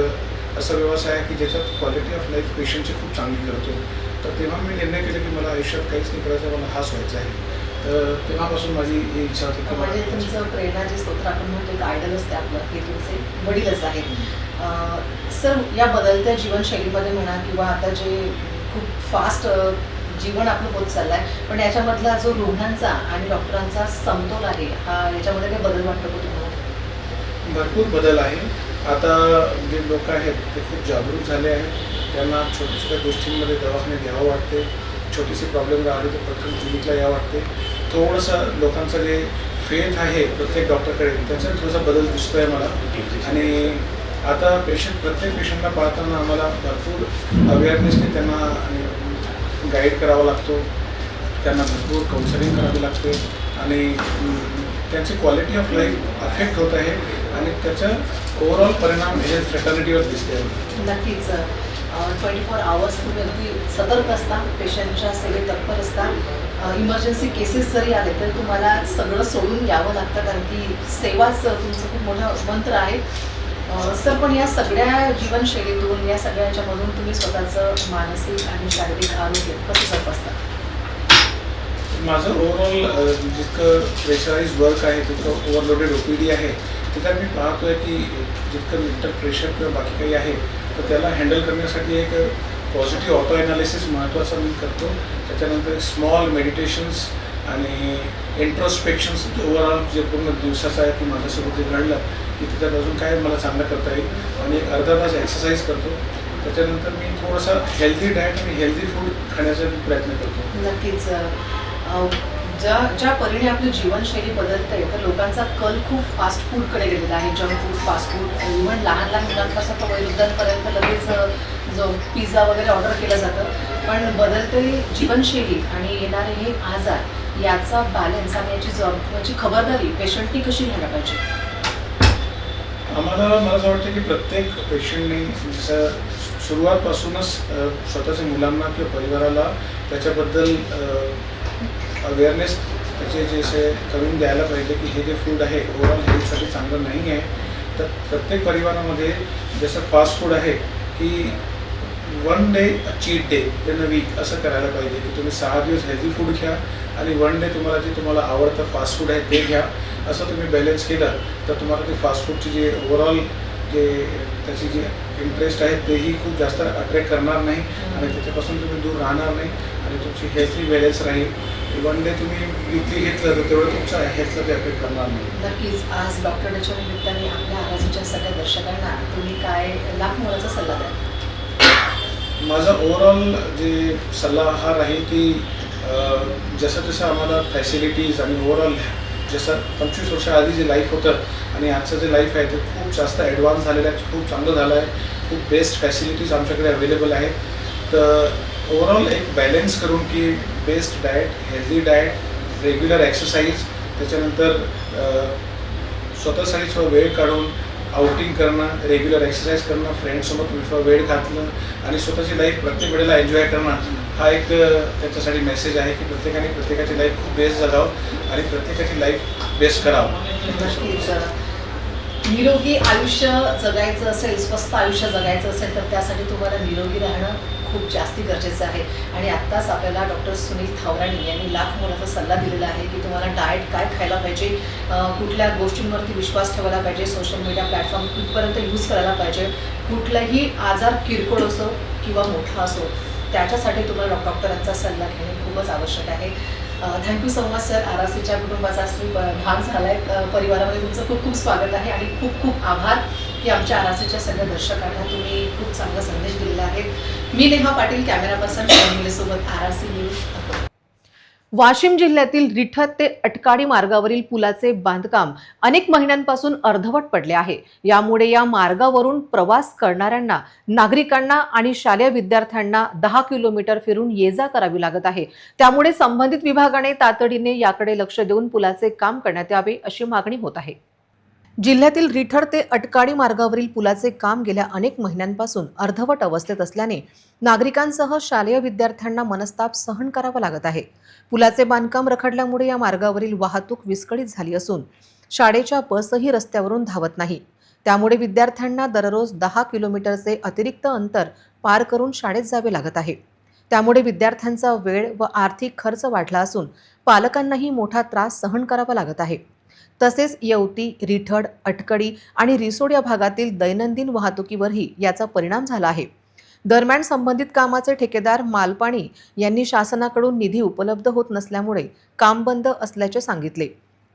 असा व्यवसाय आहे की ज्याच्यात क्वालिटी ऑफ लाईफ पेशंटची खूप चांगली करतो. तर तेव्हा मी निर्णय केला की मला आयुष्यात काहीच नाही करायचं, मला हाच व्हायचा आहे. तर तेव्हापासून माझी ही इच्छा होती की म्हणजे तुमचं प्रेरणा जे स्तोत्र आपण म्हणतो एक आयडल असते आपलं, हे तुमचे वडीलच आहेत. सर या बदलत्या जीवनशैलीमध्ये म्हणा किंवा आता जे खूप फास्ट जीवन आपलं होत चाललं आहे, पण याच्यामधला जो रुग्णांचा आणि डॉक्टरांचा समतोल आहे हा याच्यामध्ये काही बदल वाटतो का तुम्हाला? भरपूर बदल आहे. आता जे लोक आहेत ते खूप जागरूक झाले आहेत. त्यांना छोट्या छोट्या गोष्टींमध्ये दवाखान्यात यावं वाटते. छोटीशी प्रॉब्लेम राहिली तर पटकन क्लिनिकला यावं वाटते. थोडंसं लोकांचं जे फेथ आहे प्रत्येक डॉक्टरकडे त्याच्यात थोडासा बदल दिसतो आहे मला. आणि आता प्रत्येक पेशंटला पाहताना आम्हाला भरपूर अवेअरनेसने त्यांना गाईड करावा लागतो. त्यांना भरपूर काउन्सिलिंग करावी लागते आणि त्यांची क्वालिटी ऑफ लाईफ अफेक्ट होत आहे आणि त्याचा ओव्हरऑल परिणाम हेल्थ फॅटर्निटीवर दिसते. नक्कीच 24 आवर्स तुम्ही अगदी सतर्क असता, पेशंटच्या सेवेत तत्पर असता. इमर्जन्सी केसेस जरी आले तर तुम्हाला सगळं सोडून यावं लागतं, कारण की सेवाच तुमचं खूप मोठं मंत्र आहे. सर पण या सगळ्या जीवनशैलीतून या सगळ्याच्यामधून तुम्ही स्वतःचं मानसिक आणि शारीरिक आरोग्य कसं जपता? माझं ओव्हरऑल जितकं प्रेशराईज वर्क आहे, तितकं ओव्हरलोडेड OPD आहे, तिथं मी पाहतो आहे की जितकं मेंटल प्रेशर किंवा बाकी काही आहे तर त्याला हँडल करण्यासाठी एक पॉझिटिव्ह ऑटो ॲनालिसिस महत्त्वाचा मी करतो. त्याच्यानंतर स्मॉल मेडिटेशन्स आणि इंट्रोस्पेक्शन्स ओव्हरऑल जे पूर्ण दिवसाचं आहे की माझ्यासोबत जे घडलं की त्याच्यात अजून काय मला चांगलं करता येईल आणि एक अर्धा तास एक्सरसाइज करतो. त्याच्यानंतर मी थोडंसं हेल्दी डाएट आणि हेल्दी फूड खाण्याचा प्रयत्न करतो. नक्कीच. ज्या परीने आपली जीवनशैली बदलते तर लोकांचा कल खूप फास्ट फूडकडे गेलेला आहे. Junk food, fast food, even लहान लहान मुलांपासून तर वयोवृद्धांपर्यंत लगेच जो पिझ्झा वगैरे ऑर्डर केलं जातं. पण बदलते जीवनशैली आणि येणारे हे आजार याचा बॅलन्स आणि याची खबरदारी पेशंटनी कशी घ्यायला पाहिजे? मला असं वाटतं की प्रत्येक पेशंटने जसं सुरुवातपासूनच स्वतःच्या मुलांना किंवा परिवाराला त्याच्याबद्दल अवेअरनेस त्याचे जसे करून द्यायला पाहिजे की हे जे फूड आहे ओव्हरऑल हेल्थसाठी चांगलं नाही आहे. तर प्रत्येक परिवारामध्ये जसं फास्ट फूड आहे की 1 day cheat day in a week असं करायला पाहिजे की तुम्ही 6 दिवस हेल्दी फूड घ्या आणि 1 डे तुम्हाला आवडतं फास्ट फूड आहे ते घ्या. असं तुम्ही बॅलन्स केलं तर तुम्हाला ते फास्ट फूडची जे ओव्हरऑल जे त्याची जी इंटरेस्ट आहे तेही खूप जास्त अट्रॅक्ट करणार नाही आणि त्याच्यापासून तुम्ही दूर राहणार नाही आणि तुमची हेल्थही बॅलन्स राहील. 1 डे तुम्ही वीकली घेतलं तर तेवढं तुमच्या हेल्थला ते अफेक्ट करणार नाही. नक्कीच. आज डॉक्टर डेच्या निमित्ताने आपल्या RRCच्या सगळ्या दर्शकांना तुम्ही काय लाख मोलाचा सल्ला द्याल? माझा ओव्हरऑल जे सल्ला हा राहील की जसं जसं आम्हाला फॅसिलिटीज आणि ओव्हरऑल जसं 25 वर्षाआधी जे लाईफ होतं आणि आजचं जे लाईफ आहे ते खूप जास्त ॲडव्हान्स झालेलं आहे, खूप चांगलं झालं आहे. खूप बेस्ट फॅसिलिटीज आमच्याकडे अवेलेबल आहेत. तर ओव्हरऑल एक बॅलन्स करून की best diet, healthy diet, regular exercise, त्याच्यानंतर स्वतःसाठी थोडा वेळ काढून आउटिंग करणं, रेग्युलर एक्सरसाइज करणं, फ्रेंड्ससोबत थोडा वेळ घातलं आणि स्वतःची लाईफ प्रत्येक वेळेला एन्जॉय करणं हा एक त्याच्यासाठी मेसेज आहे की प्रत्येकाने प्रत्येकाची लाईफ खूप बेस्ट जगावं आणि प्रत्येकाची लाईफ बेस्ट करावं. नक्कीच. निरोगी आयुष्य जगायचं असेल, स्वस्थ आयुष्य जगायचं असेल तर त्यासाठी तुम्हाला निरोगी राहणं खूप जास्ती गरजेचं आहे. आणि आत्ताच आपल्याला डॉक्टर सुनील थावराणी यांनी लाख मोलाचा सल्ला दिलेला आहे की तुम्हाला डाएट काय खायला पाहिजे, कुठल्या गोष्टींवरती विश्वास ठेवायला पाहिजे, सोशल मीडिया प्लॅटफॉर्म कुठपर्यंत यूज करायला पाहिजे, कुठलाही आजार किरकोळ असो किंवा मोठा असो त्याच्यासाठी तुम्हाला डॉक्टरांचा सल्ला घेणे खूपच आवश्यक आहे. Thank you so much sir. आरआरसीच्या कुटुंबाचा श्री भाग झाला आहे. परिवारामध्ये तुमचं खूप खूप स्वागत आहे आणि खूप खूप आभार की आमच्या आरआरसीच्या सगळ्या दर्शकांना तुम्ही खूप चांगला संदेश दिलेला आहे. मी नेहा पाटील, कॅमेरा पर्सन सोबत आरआरसी न्यूज. वाशिम जिल्ह्यातील रिठत ते अटकाडी मार्गावरील पुलाचे बांधकाम अनेक महिन्यांपासून अर्धवट पडले आहे. यामुळे या मार्गावरून प्रवास करणाऱ्यांना, नागरिकांना आणि शालेय विद्यार्थ्यांना 10 किलोमीटर फिरून ये-जा करावी लागत आहे. त्यामुळे संबंधित विभागाने तातडीने याकडे लक्ष देऊन पुलाचे काम करण्यात यावे अशी मागणी होत आहे. जिल्ह्यातील रिठड ते अटकाडी मार्गावरील पुलाचे काम गेल्या अनेक महिन्यांपासून अर्धवट अवस्थेत असल्याने नागरिकांसह शालेय विद्यार्थ्यांना मनस्ताप सहन करावा लागत आहे. पुलाचे बांधकाम रखडल्यामुळे या मार्गावरील वाहतूक विस्कळीत झाली असून शाळेच्या बसही रस्त्यावरून धावत नाही. त्यामुळे विद्यार्थ्यांना दररोज 10 किलोमीटरचे अतिरिक्त अंतर पार करून शाळेत जावे लागत आहे. त्यामुळे विद्यार्थ्यांचा वेळ व आर्थिक खर्च वाढला असून पालकांनाही मोठा त्रास सहन करावा लागत आहे. तसेच येवती, रिठड, अटकडी आणि रिसोड या भागातील दैनंदिन वाहतुकीवरही याचा परिणाम झाला आहे. दरम्यान संबंधित कामाचे ठेकेदार मालपाणी यांनी शासनाकडून निधी उपलब्ध होत नसल्यामुळे काम बंद असल्याचे सांगितले.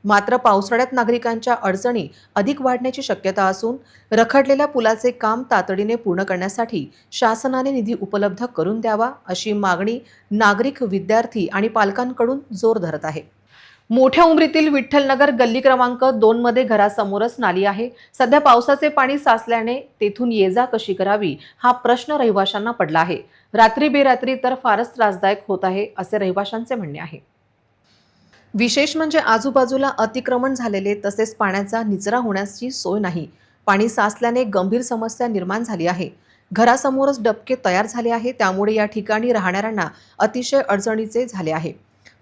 मात्र पावसाळ्यात नागरिकांच्या अडचणी अधिक वाढण्याची शक्यता असून रखडलेल्या पुलाचे काम तातडीने पूर्ण करण्यासाठी शासनाने निधी उपलब्ध करून द्यावा अशी मागणी नागरिक, विद्यार्थी आणि पालकांकडून जोर धरत आहे. मोठ्या उमरीतील विठ्ठलनगर गल्ली क्रमांक 2 मध्ये घरासमोरच नाली आहे. सध्या पावसाचे पाणी साचल्याने तेथून ये-जा कशी करावी हा प्रश्न रहिवाशांना पडला आहे. रात्री बेरात्री तर फारच त्रासदायक होत आहे असे रहिवाशांचे म्हणणे आहे. विशेष म्हणजे आजूबाजूला अतिक्रमण झालेले तसेच पाण्याचा निचरा होण्याची सोय नाही. पाणी साचल्याने गंभीर समस्या निर्माण झाली आहे. घरासमोरच डबके तयार झाले आहे. त्यामुळे या ठिकाणी राहणाऱ्यांना अतिशय अडचणीचे झाले आहे.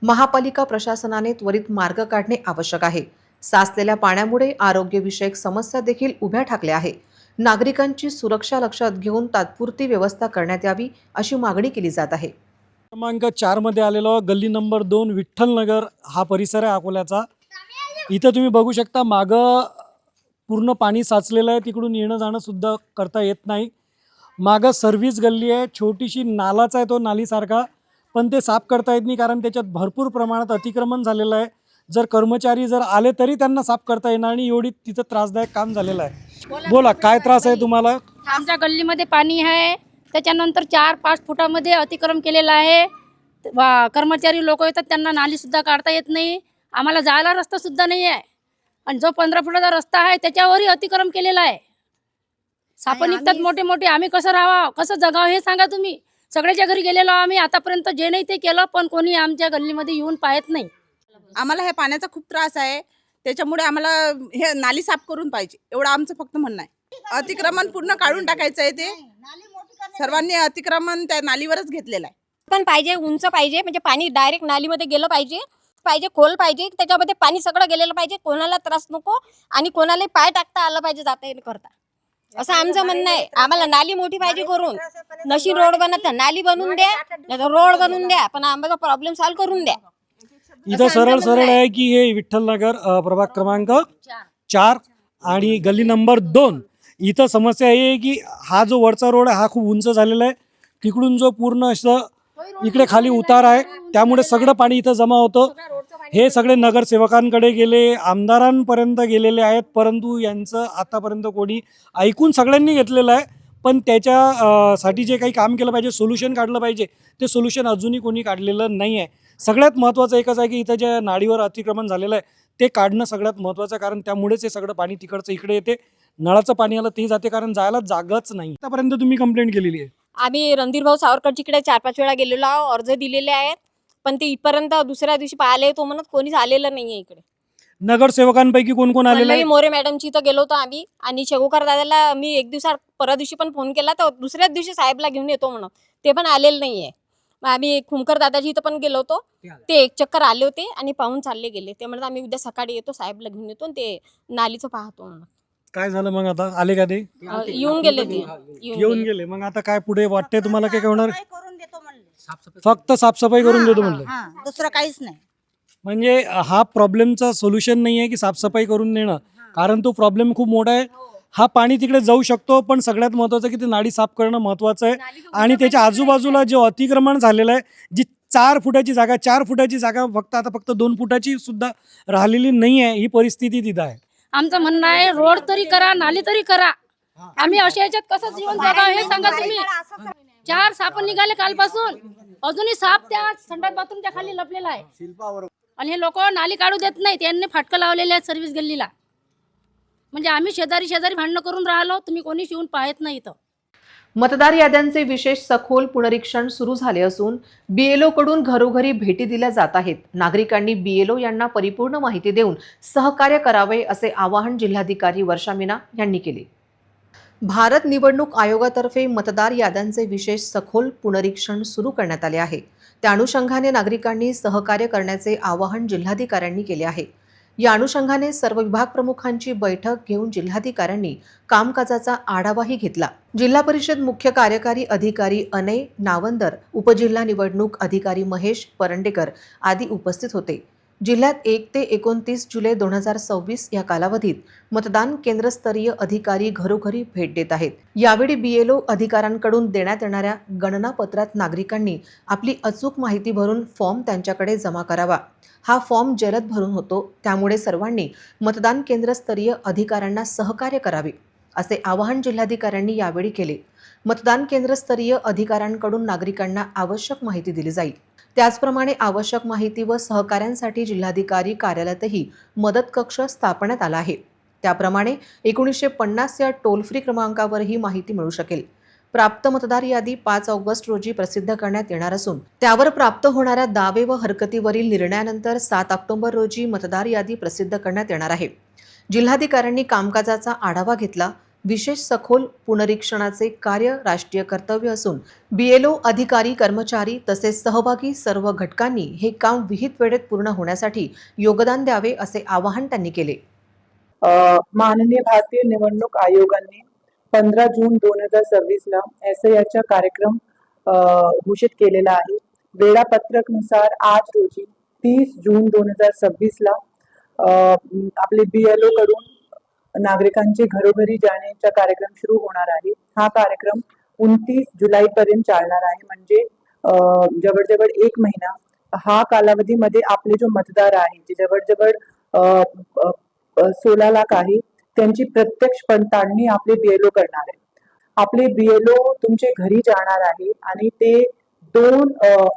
महापालिका प्रशासनाने त्वरित मार्ग काढणे आवश्यक आहे. साचलेल्या पाण्यामुळे आरोग्यविषयक समस्या देखील उभ्या ठाकल्या आहे. नागरिकांची सुरक्षा लक्षात घेऊन तात्पुरती व्यवस्था करण्यात यावी अशी मागणी केली जात आहे. क्रमांक 4 मध्ये आलेलो गल्ली नंबर 2 विठ्ठलनगर हा परिसर आहे अकोल्याचा. इथं तुम्ही बघू शकता मागं पूर्ण पाणी साचलेलं आहे. तिकडून येणं जाणं सुद्धा करता येत नाही. मागं सर्व्हिस गल्ली आहे, छोटीशी नालाच आहे तो नालीसारखा, पण ते साफ करता येत नाही कारण त्याच्यात भरपूर प्रमाणात अतिक्रमण झालेलं आहे. जर कर्मचारी जर आले तरी त्यांना साफ करता येणार नाही, एवढी तिथं त्रासदायक काम झालेलं आहे. बोला काय त्रास आहे तुम्हाला? आमच्या गल्लीमध्ये पाणी आहे, त्याच्यानंतर 4-5 फुटामध्ये अतिक्रमण केलेलं आहे. कर्मचारी लोक येतात त्यांना नालीसुद्धा काढता येत नाही. आम्हाला जायला रस्तासुद्धा नाही आहे आणि जो 15 फुटाचा रस्ता आहे त्याच्यावरही अतिक्रमण केलेला आहे. साप निघतात मोठे मोठे. आम्ही कसं राहावं, कसं जगावं हे सांगा तुम्ही. सगळ्याच्या घरी गेलेलो आम्ही आतापर्यंत, जे नाही ते केलं पण कोणी आमच्या गल्लीमध्ये येऊन पाहत नाही. आम्हाला हे पाण्याचा खूप त्रास आहे, त्याच्यामुळे आम्हाला हे नाली साफ करून पाहिजे एवढं आमचं फक्त म्हणणं आहे. अतिक्रमण पूर्ण काढून टाकायचं आहे. ते सर्वांनी अतिक्रमण त्या नालीवरच घेतलेलं आहे. पण पाहिजे, उंच पाहिजे, म्हणजे पाणी डायरेक्ट नालीमध्ये गेलं पाहिजे, खोल पाहिजे, त्याच्यामध्ये पाणी सगळं गेलेलं पाहिजे. कोणाला त्रास नको आणि कोणाला पाय टाकता आलं पाहिजे जाता येईल करता, असं आमचं म्हणणं आहे. आम्हाला नाली मोठी पाहिजे करून. नशी रोड बनत नाली बनवून द्या, नाही तर रोड बनवून द्या, पण आम्हाला प्रॉब्लेम सॉल्व्ह करून द्या. इथं सरळ आहे की हे विठ्ठलनगर प्रभाग क्रमांक 4 आणि गल्ली नंबर 2. इथं समस्या आहे की हा जो वरचा रोड आहे हा खूप उंच झालेला आहे. तिकडून जो पूर्ण असं इकडे खाली उतार आहे, त्यामुळे सगळं पाणी इथं जमा होतं. हे सगळे नगरसेवकांकडे गेले, आमदारांपर्यंत गेलेले आहेत, परंतु यांचं आतापर्यंत कोणी ऐकून सगळ्यांनी घेतलेलं आहे. पण त्याच्यासाठी जे काही काम केलं पाहिजे, सोल्युशन काढलं पाहिजे, ते सोल्युशन अजूनही कोणी काढलेलं नाही आहे. सगळ्यात महत्त्वाचं एकच आहे की इथं जे नाडीवर अतिक्रमण झालेलं आहे ते काढणं सगळ्यात महत्त्वाचं आहे. कारण त्यामुळेच हे सगळं पाणी तिकडचं इकडे येते. नळाचं पाणी आलं ते जाते, कारण जायला जागाच नाही. आतापर्यंत तुम्ही कंप्लेंट केलेली आहे? आम्ही रणधीरभाऊ सावरकरजीकडे 4-5 वेळा गेलेलो आहोत, अर्ज दिलेले आहेत, पण ते इथपर्यंत दुसऱ्या दिवशी पाहिले तो म्हणत कोणीच आलेलं नाहीये इकडे. नगरसेवकांपैकी कोण कोण आलेलं आहे? मोरे मॅडमची इथं गेलो होतो आम्ही, आणि शेगोकर दादाला मी एक दिवसा परवा दिवशी पण फोन केला तर दुसऱ्याच दिवशी साहेबला घेऊन येतो म्हणून, ते पण आलेलं नाहीये. मग आम्ही खुमकर दादाजी इथं पण गेलो होतो, ते एक चक्कर आले होते आणि पाहून चालले गेले. ते म्हणत आम्ही उद्या सकाळी येतो, साहेबला घेऊन येतो आणि ते नालीचं पाहतो म्हणून. काय झालं मग? आता आले का ते? येऊन गेले ते, येऊन गेले. मग आता काय पुढे वाटते तुम्हाला? काय होणार? फक्त साफसफाई करून देतो म्हणलं, दुसरं काहीच नाही. म्हणजे हा प्रॉब्लेमचा सोल्युशन नाही आहे की साफसफाई करून देणं, कारण तो प्रॉब्लेम खूप मोठा आहे. हा पाणी तिकडे जाऊ शकतो, पण सगळ्यात महत्त्वाचं की ते नाली साफ करणं महत्त्वाचं आहे. आणि त्याच्या आजूबाजूला जे अतिक्रमण झालेलं आहे, जी 4 फुटाची जागा 4 फुटाची जागा फक्त 2 फुटाची सुद्धा राहिलेली नाही आहे, ही परिस्थिती तिथं आहे. आमचं म्हणणं आहे रोड तरी करा, नाली तरी करा. आम्ही अशा याच्यात कसं जीवन जगावं हे सांगा तुम्ही. 4 साप निघाले कालपासून, अजूनही साप त्या संडास बाथरूमच्या खाली लपलेला आहे. आणि हे लोक नाली काढू देत नाही, त्यांनी फाटकं लावलेले आहेत सर्व्हिस गल्लीला. म्हणजे आम्ही शेजारी भांडणं करून राहिलो, तुम्ही कोणीच येऊन पाहत नाही इथं. मतदार याद्यांचे विशेष सखोल पुनरीक्षण सुरू झाले असून बीएलओ कडून घरोघरी भेटी दिल्या जात आहेत. नागरिकांनी बीएलओ यांना परिपूर्ण माहिती देऊन सहकार्य करावे असे आवाहन जिल्हाधिकारी वर्षा मीना यांनी केले. भारत निवडणूक आयोगातर्फे मतदार याद्यांचे विशेष सखोल पुनरीक्षण सुरू करण्यात आले आहे. त्या अनुषंगाने नागरिकांनी सहकार्य करण्याचे आवाहन जिल्हाधिकाऱ्यांनी केले आहे. या अनुषंगाने सर्व विभाग प्रमुखांची बैठक घेऊन जिल्हाधिकाऱ्यांनी कामकाजाचा आढावाही घेतला. जिल्हा परिषद मुख्य कार्यकारी अधिकारी अनय नावंदर, उपजिल्हा निवडणूक अधिकारी महेश परंडेकर आदी उपस्थित होते. जिल्ह्यात 1 ते 29 जुलै 2026 या कालावधीत मतदान केंद्रस्तरीय अधिकारी घरोघरी भेट देत आहेत. यावेळी बीएलओ अधिकाऱ्यांकडून देण्यात येणाऱ्या गणनापत्रात नागरिकांनी आपली अचूक माहिती भरून फॉर्म त्यांच्याकडे जमा करावा. हा फॉर्म जलद भरून होतो, त्यामुळे सर्वांनी मतदान केंद्रस्तरीय अधिकाऱ्यांना सहकार्य करावे असे आवाहन जिल्हाधिकाऱ्यांनी यावेळी केले. मतदान केंद्रस्तरीय अधिकाऱ्यांकडून नागरिकांना आवश्यक माहिती दिली जाईल. त्याचप्रमाणे आवश्यक माहिती व सहकार्यांसाठी जिल्हाधिकारी कार्यालयातही मदत कक्ष स्थापण्यात आला आहे. त्याप्रमाणे 1950 या टोल फ्री क्रमांकावरही माहिती मिळू शकेल. प्राप्त मतदार यादी 5 ऑगस्ट रोजी प्रसिद्ध करण्यात येणार असून त्यावर प्राप्त होणाऱ्या दावे व हरकतीवरील निर्णयानंतर 7 ऑक्टोबर रोजी मतदार यादी प्रसिद्ध करण्यात येणार आहे. जिल्हाधिकाऱ्यांनी कामकाजाचा आढावा घेतला. विशेष सखोल पुनरीक्षणाचे कार्य राष्ट्रीय कर्तव्य असून बीएलओ अधिकारी, कर्मचारी तसेच सहभागी सर्व घटकांनी हे काम विहित वेळेत पूर्ण होण्यासाठी योगदान द्यावे असे आवाहन त्यांनी केले. माननीय भारतीय निवडणूक आयोगाने 15 जून 2026 ला SIRचा कार्यक्रम घोषित केलेला आहे. वेळापत्रकनुसार आज रोजी 30 जून 2026 ला आपले BLO कडून नागरिकांचे घरोघरी जाण्याचा कार्यक्रम सुरू होणार आहे. हा कार्यक्रम 29 जुलै पर्यंत चालणार आहे. म्हणजे जवळजवळ 1 महिना हा कालावधीमध्ये आपले जो मतदार आहे, जे जवळजवळ 16 लाख आहे, त्यांची प्रत्यक्ष पडताळणी आपले BLO करणार आहे. आपले BLO तुमचे घरी जाणार आहे आणि ते 2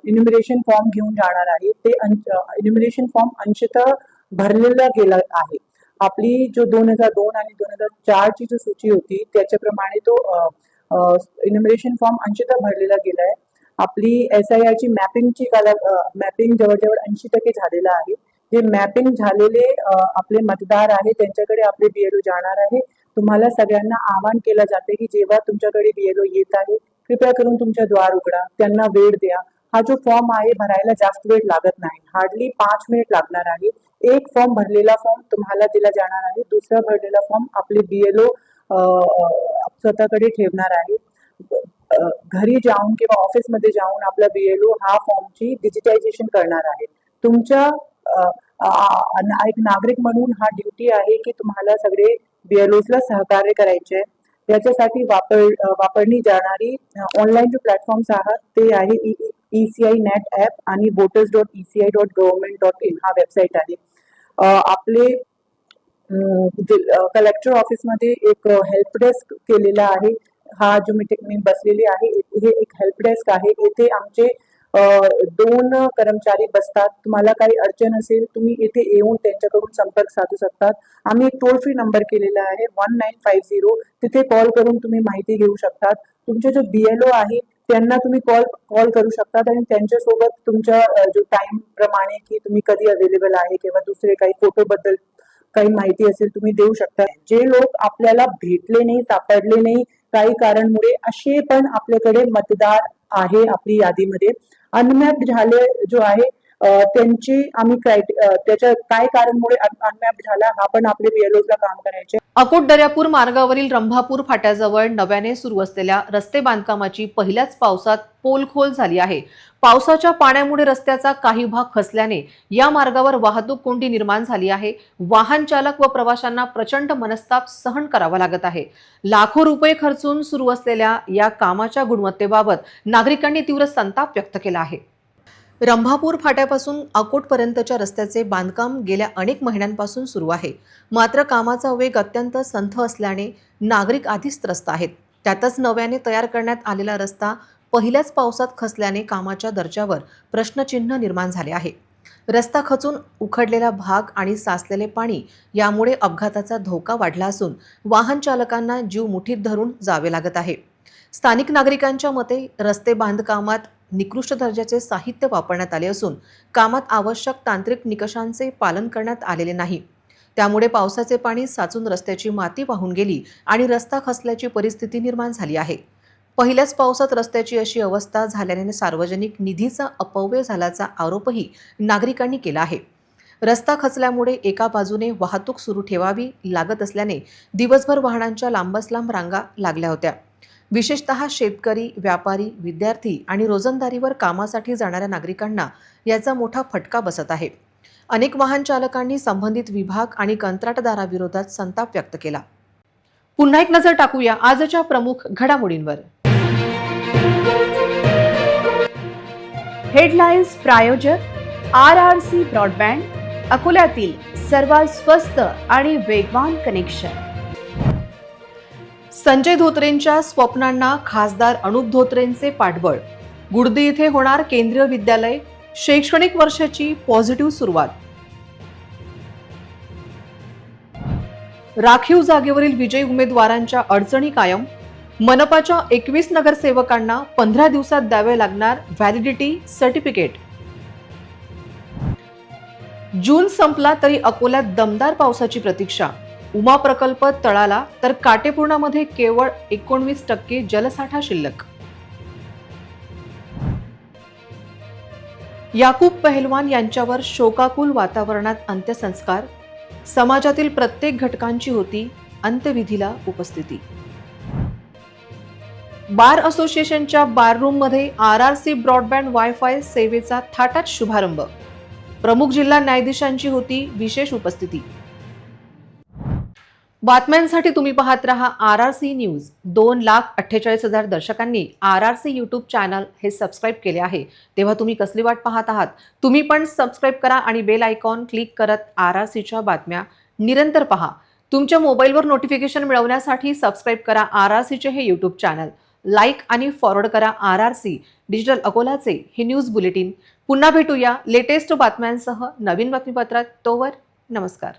इन्युमरेशन फॉर्म घेऊन जाणार आहे. ते इन्युमरेशन फॉर्म अंशतः भरलेला गेला आहे. आपली जो 2002 आणि 2004 ची जो सूची होती त्याच्याप्रमाणे तो इन्युमरेशन फॉर्म अंशतः भरलेला गेला आहे. आपली SIRची मॅपिंग जवळजवळ 80% झालेलं आहे. जे मॅपिंग झालेले आपले मतदार आहे त्यांच्याकडे आपले BLO जाणार आहे. तुम्हाला सगळ्यांना आवाहन केलं जाते की जेव्हा तुमच्याकडे BLO येत आहे, कृपया करून तुमच्या द्वार उघडा, त्यांना वेळ द्या. हा जो फॉर्म आहे भरायला जास्त वेळ लागत नाही, हार्डली 5 मिनिट लागणार आहे. एक फॉर्म भरलेला फॉर्म तुम्हाला दिला जाणार आहे, दुसरा भरलेला फॉर्म आपले BLO स्वतःकडे ठेवणार आहे. घरी जाऊन किंवा ऑफिसमध्ये जाऊन आपला BLO हा फॉर्मची डिजिटायझेशन करणार आहे. तुमच्या एक नागरिक म्हणून हा ड्युटी आहे की तुम्हाला सगळे BLOsला सहकार्य करायचे. त्याच्यासाठी वापरली जाणारी ऑनलाईन जो प्लॅटफॉर्म्स आहात ते आहे ECI नेट ॲप आणि voters.eci.government.in हा वेबसाईट आहे. आपले कलेक्टर ऑफिसमध्ये एक हेल्प डेस्क केलेला आहे. हा जो मी बसलेली आहे हे एक हेल्प डेस्क आहे. येथे आमचे 2 कर्मचारी बसतात. तुम्हाला काही अडचण असेल तुम्ही येथे येऊन त्यांच्याकडून संपर्क साधू शकतात. आम्ही एक टोल फ्री नंबर केलेला आहे 1950. तिथे कॉल करून तुम्ही माहिती घेऊ शकतात. तुमचे जो BLO आहे त्यांना तुम्ही कॉल करू शकतात आणि त्यांच्यासोबत तुमच्या जो टाइम प्रमाणे की तुम्ही कधी अवेलेबल आहे किंवा दुसरे काही फोटोबद्दल काही माहिती असेल तुम्ही देऊ शकता. जे लोक आपल्याला भेटले नाही, सापडले नाही काही कारणमुळे, असे पण आपल्याकडे मतदार आहे आपली यादीमध्ये. अनमॅप्ड झाले जो आहे त्यांची आम्ही त्याच्या काय कारणमुळे अनमॅप झाला हा पण आपले बीएलओला काम करायचे. अकोट दर्यापूर मार्गावरील रंभापूर फाट्याजवळ नव्याने सुरू असलेल्या रस्ते बांधकामाची पहिल्याच पावसात पोलखोल झाली आहे. पावसाच्या पाण्यामुळे रस्त्याचा काही भाग खचल्याने या मार्गावर वाहतूक कोंडी निर्माण झाली आहे. वाहन चालक व प्रवाशांना प्रचंड मनस्ताप सहन करावा लागत आहे. लाखो रुपये खर्चून सुरू असलेल्या या कामाच्या गुणवत्तेबाबत नागरिकांनी तीव्र संताप व्यक्त केला आहे. रंभापूर फाट्यापासून अकोटपर्यंतच्या रस्त्याचे बांधकाम गेल्या अनेक महिन्यांपासून सुरू आहे. मात्र कामाचा वेग अत्यंत संथ असल्याने नागरिक आधीच त्रस्त आहेत. त्यातच नव्याने तयार करण्यात आलेला रस्ता पहिल्याच पावसात खचल्याने कामाच्या दर्जावर प्रश्नचिन्ह निर्माण झाले आहे. रस्ता खचून उखडलेला भाग आणि साचलेले पाणी यामुळे अपघाताचा धोका वाढला असून वाहन चालकांना जीव मुठीत धरून जावे लागत आहे. स्थानिक नागरिकांच्या मते रस्ते बांधकामात निकृष्ट दर्जाचे साहित्य वापरण्यात आले असून कामात आवश्यक तांत्रिक निकषांचे पालन करण्यात आलेले नाही. त्यामुळे पावसाचे पाणी साचून रस्त्याची माती वाहून गेली आणि रस्ता खचल्याची परिस्थिती निर्माण झाली आहे. पहिल्याच पावसात रस्त्याची अशी अवस्था झाल्याने सार्वजनिक निधीचा अपव्यय झाल्याचा आरोपही नागरिकांनी केला आहे. रस्ता खचल्यामुळे एका बाजूने वाहतूक सुरू ठेवावी लागत असल्याने दिवसभर वाहनांच्या लांबच लांब रांगा लागल्या होत्या. विशेषतः शेतकरी, व्यापारी, विद्यार्थी आणि रोजंदारीवर कामासाठी जाणाऱ्या नागरिकांना याचा मोठा फटका बसत आहे. अनेक वाहन चालकांनी संबंधित विभाग आणि कंत्राटदाराविरोधात संताप व्यक्त केला. पुन्हा एक नजर टाकूया आजच्या प्रमुख घडामोडींवर. हेडलाईन्स प्रायोजक RRC ब्रॉडबँड, अकोल्यातील सर्वात स्वस्त आणि वेगवान कनेक्शन. संजय धोत्रेंच्या स्वप्नांना खासदार अनुप धोत्रेंचे पाठबळ. गुडदी येथे होणार केंद्रीय विद्यालय, शैक्षणिक वर्षाची पॉझिटिव्ह सुरुवात. राखीव जागेवरील विजयी उमेदवारांच्या अडचणी कायम. मनपाच्या 21 नगरसेवकांना 15 दिवसात द्यावे लागणार व्हॅलिडिटी सर्टिफिकेट. जून संपला तरी अकोल्यात दमदार पावसाची प्रतीक्षा. उमा प्रकल्प तळाला तर काटेपूर्णामध्ये केवळ 19% जलसाठा शिल्लक. याकूब पहलवान यांच्यावर शोकाकुल वातावरणात अंत्यसंस्कार. समाजातील प्रत्येक घटकांची होती अंत्यविधीला उपस्थिती. बार असोसिएशनच्या बाररूममध्ये RRC ब्रॉडबँड वायफाय सेवेचा थाटात शुभारंभ. प्रमुख जिल्हा न्यायाधीशांची होती विशेष उपस्थिती. बातम्यांसाठी तुम्ही पाहत रहा RRC news. 2,48,000 दर्शकांनी RRC YouTube channel हे सबस्क्राईब केले आहे. तेव्हा तुम्ही कसली वाट पाहत आहात? तुम्ही पण सबस्क्राईब करा आणि बेल आयकॉन क्लिक करत RRCच्या बातम्या निरंतर पहा. तुमच्या मोबाईलवर नोटिफिकेशन मिळवण्यासाठी सबस्क्राईब करा RRCचे हे यूट्यूब चॅनल. लाईक आणि फॉरवर्ड करा RRC डिजिटल अकोलाचे हे न्यूज बुलेटिन. पुन्हा भेटूया लेटेस्ट बातम्यांसह नवीन बातमीपत्रात. तोवर नमस्कार.